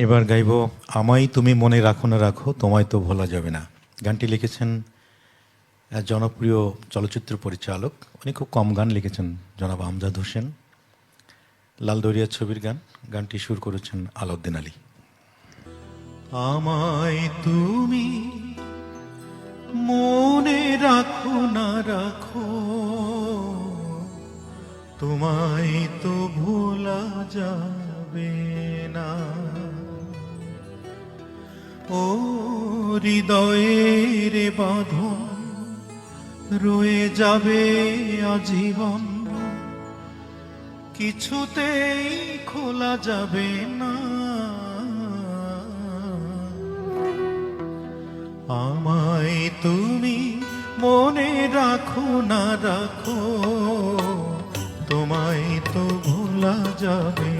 এবার গাইব আমায় তুমি মনে রাখো না রাখো তোমায় তো ভোলা যাবে না। গানটি লিখেছেন এক জনপ্রিয় চলচ্চিত্র পরিচালক, উনি খুব কম গান লিখেছেন, জনাব আমজাদ হোসেন। লাল দরিয়া ছবির গান। গানটি সুর করেছেন আলাউদ্দিন আলী। আমায় তুমি মনে রাখো না রাখো তোমায় তো ভোলা যাবে না। ও হৃদয়ের বাঁধন রয়ে যাবে আজীবন, কিছুতেই খোলা যাবে না। আমায় তুমি মনে রাখো না রাখো তোমায় তো ভোলা যাবে